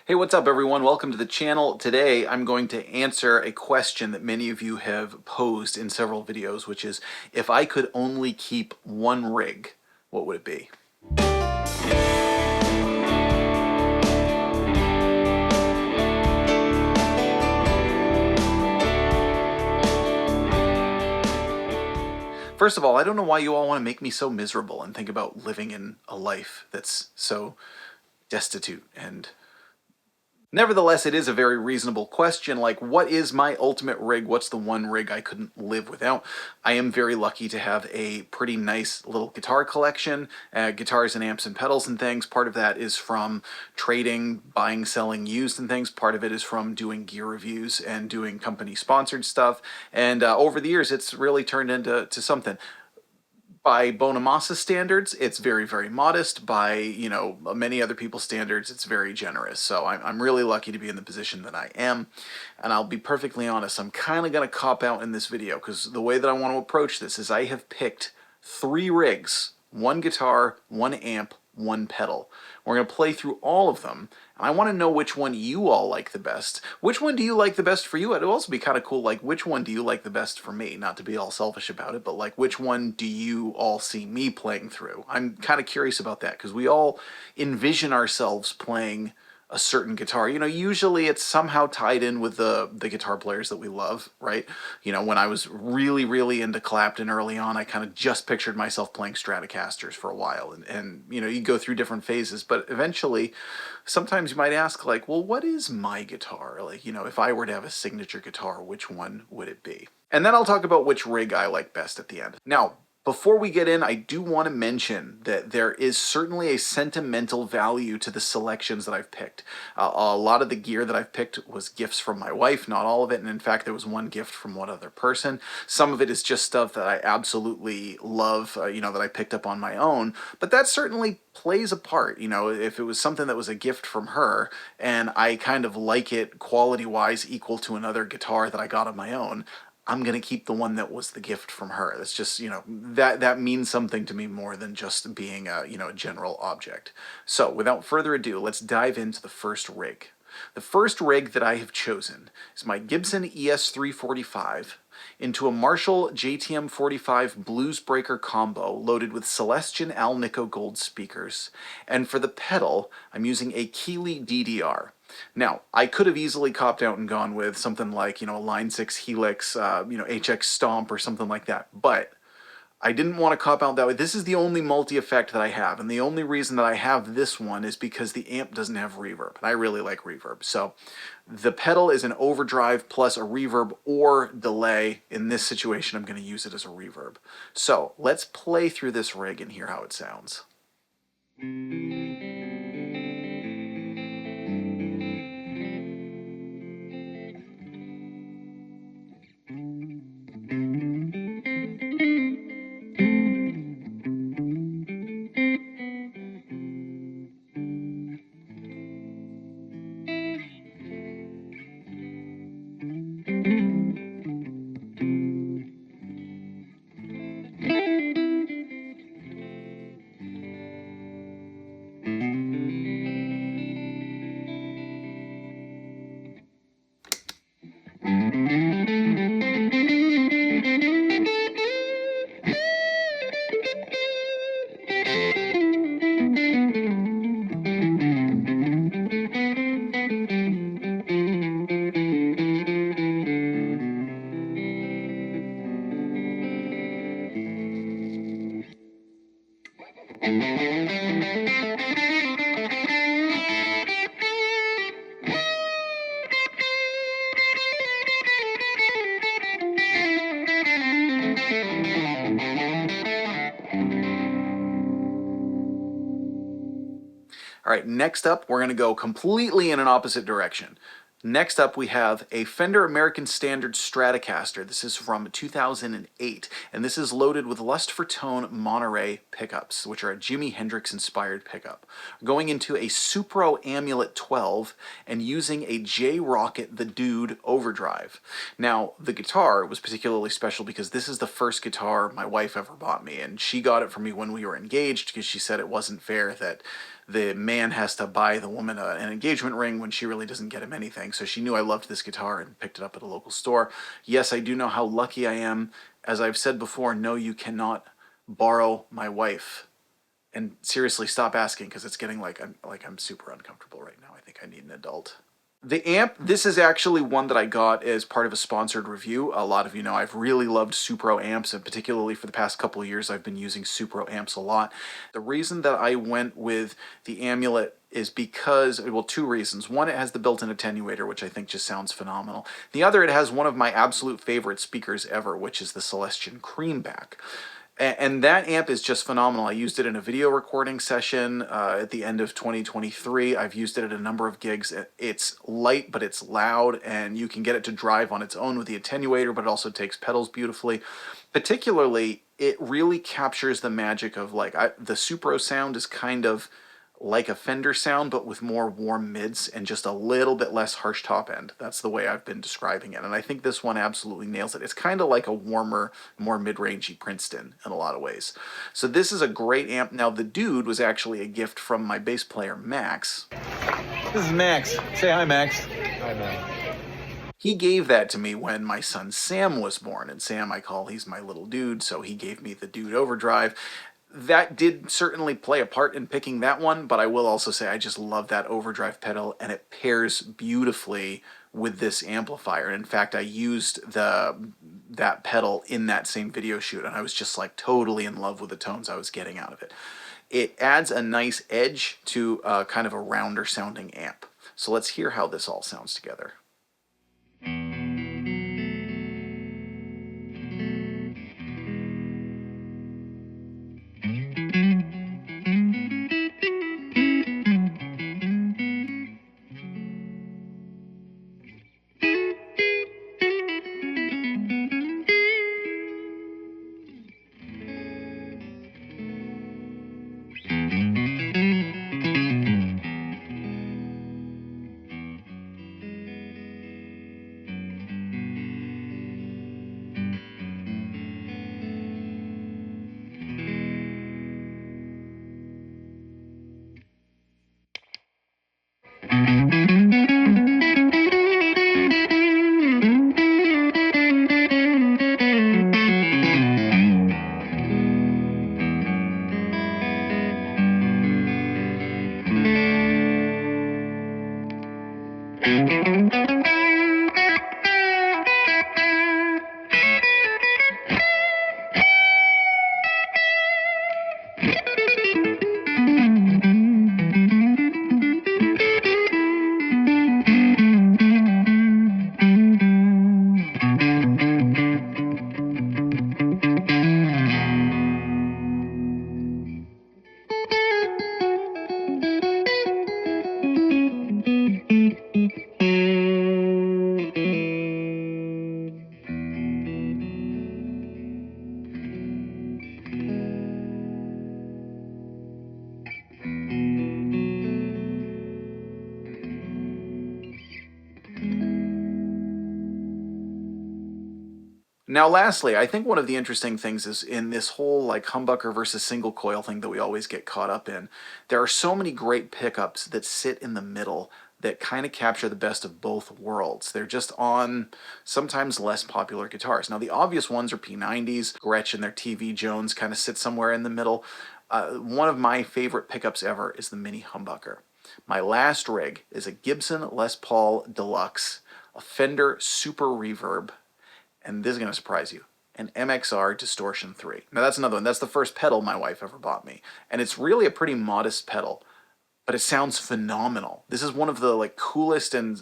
Hey, what's up everyone? Welcome to the channel. Today I'm going to answer a question that many of you have posed in several videos, which is, if I could only keep one rig, what would it be? First of all, I don't know why you all want to make me so miserable and think about living in a life that's so destitute and nevertheless, it is a very reasonable question, like, what is my ultimate rig? What's the one rig I couldn't live without? I am very lucky to have a pretty nice little guitar collection, guitars and amps and pedals and things. Part of that is from trading, buying, selling used and things. Part of it is from doing gear reviews and doing company-sponsored stuff. And over the years, it's really turned into something. By Bonamassa standards, it's very, very modest. By, many other people's standards, it's very generous. So I'm really lucky to be in the position that I am. And I'll be perfectly honest, I'm kind of going to cop out in this video because the way that I want to approach this is I have picked 3 rigs, 1 guitar, 1 amp, 1 pedal. We're going to play through all of them, and I want to know which one you all like the best. Which one do you like the best for you? It'd also be kind of cool, like, which one do you like the best for me? Not to be all selfish about it, but like, which one do you all see me playing through? I'm kind of curious about that, because we all envision ourselves playing a certain guitar. Usually it's somehow tied in with the guitar players that we love, right? When I was really, really into Clapton early on, I kind of just pictured myself playing Stratocasters for a while. And you go through different phases, but eventually, sometimes you might ask, like, well, what is my guitar? Like, if I were to have a signature guitar, which one would it be? And then I'll talk about which rig I like best at the end. Now, before we get in, I do want to mention that there is certainly a sentimental value to the selections that I've picked. A lot of the gear that I've picked was gifts from my wife, not all of it, and in fact there was one gift from one other person. Some of it is just stuff that I absolutely love, that I picked up on my own, but that certainly plays a part. If it was something that was a gift from her and I kind of like it quality-wise equal to another guitar that I got on my own, I'm going to keep the one that was the gift from her. That's just, that means something to me more than just being a general object. So without further ado, let's dive into the first rig. The first rig that I have chosen is my Gibson ES345 into a Marshall JTM 45 Bluesbreaker combo loaded with Celestion Alnico Gold speakers. And for the pedal, I'm using a Keeley DDR. Now, I could have easily copped out and gone with something like, a Line 6 Helix, HX Stomp or something like that, but I didn't want to cop out that way. This is the only multi-effect that I have, and the only reason that I have this one is because the amp doesn't have reverb, and I really like reverb. So the pedal is an overdrive plus a reverb or delay. In this situation, I'm going to use it as a reverb. So let's play through this rig and hear how it sounds. All right, next up, we're going to go completely in an opposite direction. Next up, we have a Fender American Standard Stratocaster. This is from 2008, and this is loaded with Lust for Tone Monterey pickups, which are a Jimi Hendrix-inspired pickup. Going into a Supro Amulet 12 and using a J-Rocket The Dude overdrive. Now, the guitar was particularly special because this is the first guitar my wife ever bought me, and she got it for me when we were engaged because she said it wasn't fair that the man has to buy the woman an engagement ring when she really doesn't get him anything. So she knew I loved this guitar and picked it up at a local store. Yes, I do know how lucky I am. As I've said before, no, you cannot borrow my wife. And seriously, stop asking, because it's getting like I'm super uncomfortable right now. I think I need an adult. The amp, this is actually one that I got as part of a sponsored review. A lot of you know I've really loved Supro amps, and particularly for the past couple of years I've been using Supro amps a lot. The reason that I went with the Amulet is because, well, two reasons. One, it has the built-in attenuator, which I think just sounds phenomenal. The other, it has one of my absolute favorite speakers ever, which is the Celestion Creamback. And that amp is just phenomenal. I used it in a video recording session at the end of 2023. I've used it at a number of gigs. It's light, but it's loud, and you can get it to drive on its own with the attenuator, but it also takes pedals beautifully. Particularly, it really captures the magic of, like, the Supro sound is kind of like a Fender sound, but with more warm mids and just a little bit less harsh top end. That's the way I've been describing it, and I think this one absolutely nails it. It's kind of like a warmer, more mid-rangey Princeton in a lot of ways. So this is a great amp. Now, the Dude was actually a gift from my bass player, Max. This is Max. Say hi, Max. Hi, Max. He gave that to me when my son Sam was born, and Sam I call, he's my little dude, so he gave me the Dude Overdrive. That did certainly play a part in picking that one, but I will also say I just love that overdrive pedal, and it pairs beautifully with this amplifier. In fact, I used that pedal in that same video shoot, and I was just like totally in love with the tones I was getting out of it. It adds a nice edge to kind of a rounder sounding amp. So let's hear how this all sounds together. Now, lastly, I think one of the interesting things is in this whole like humbucker versus single coil thing that we always get caught up in, there are so many great pickups that sit in the middle that kind of capture the best of both worlds. They're just on sometimes less popular guitars. Now, the obvious ones are P90s, Gretsch and their TV Jones kind of sit somewhere in the middle. One of my favorite pickups ever is the Mini Humbucker. My last rig is a Gibson Les Paul Deluxe, a Fender Super Reverb, and this is going to surprise you, an MXR Distortion 3. Now that's another one. That's the first pedal my wife ever bought me. And it's really a pretty modest pedal, but it sounds phenomenal. This is one of the like coolest and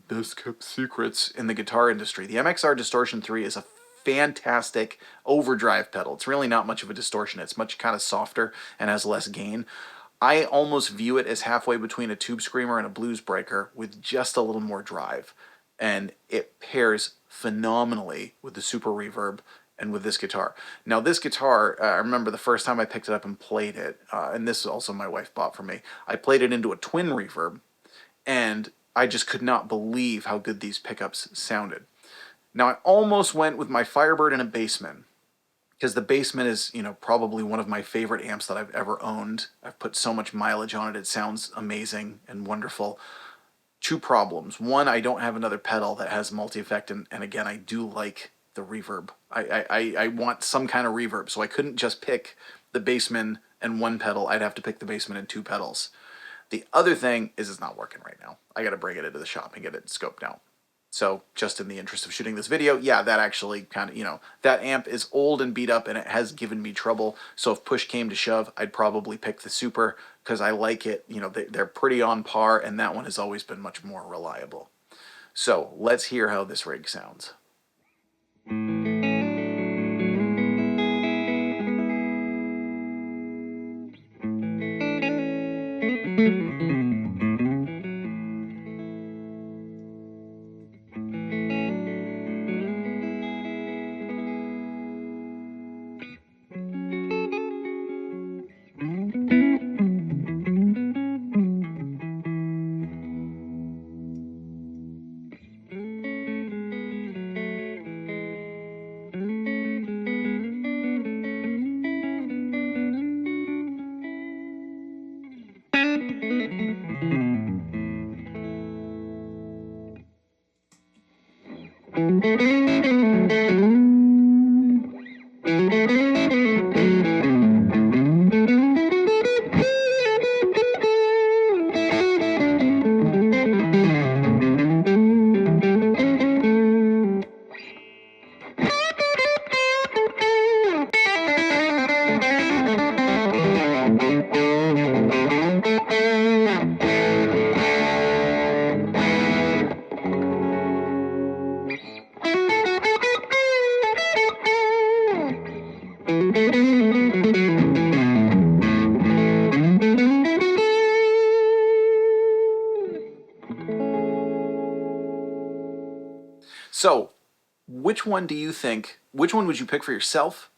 best kept secrets in the guitar industry. The MXR Distortion 3 is a fantastic overdrive pedal. It's really not much of a distortion. It's much kind of softer and has less gain. I almost view it as halfway between a Tube Screamer and a Blues Breaker with just a little more drive. And it pairs phenomenally with the Super Reverb and with this guitar. Now this guitar, I remember the first time I picked it up and played it, and this is also my wife bought for me, I played it into a twin reverb, and I just could not believe how good these pickups sounded. Now I almost went with my Firebird and a Bassman, because the Basement is, you know, probably one of my favorite amps that I've ever owned. I've put so much mileage on it. It sounds amazing and wonderful. Two problems. One, I don't have another pedal that has multi-effect, and again, I do like the reverb. I want some kind of reverb, so I couldn't just pick the Bassman and one pedal. I'd have to pick the Bassman and two pedals. The other thing is it's not working right now. I got to bring it into the shop and get it scoped out. So just in the interest of shooting this video, yeah, that actually kind of, you know, that amp is old and beat up and it has given me trouble. So if push came to shove, I'd probably pick the Super because I like it. You know, they're pretty on par, and that one has always been much more reliable. So let's hear how this rig sounds. So, which one do you think, which one would you pick for yourself?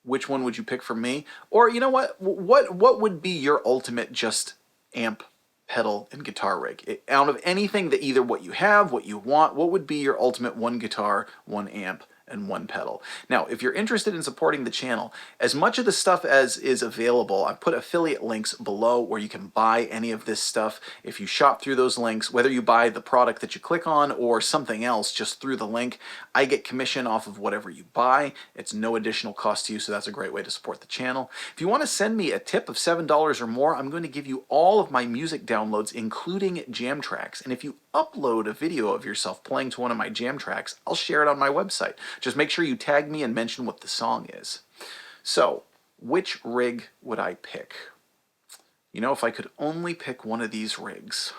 Which one would you pick for me? Or you know what? What would be your ultimate just amp, pedal, and guitar rig? Out of anything that either what you have, what you want, what would be your ultimate one guitar, one amp, and one pedal? Now, if you're interested in supporting the channel, as much of the stuff as is available, I've put affiliate links below where you can buy any of this stuff. If you shop through those links, whether you buy the product that you click on or something else just through the link, I get commission off of whatever you buy. It's no additional cost to you, so that's a great way to support the channel. If you want to send me a tip of $7 or more, I'm going to give you all of my music downloads, including jam tracks. And if you upload a video of yourself playing to one of my jam tracks, I'll share it on my website. Just make sure you tag me and mention what the song is. So, which rig would I pick? You know, if I could only pick one of these rigs,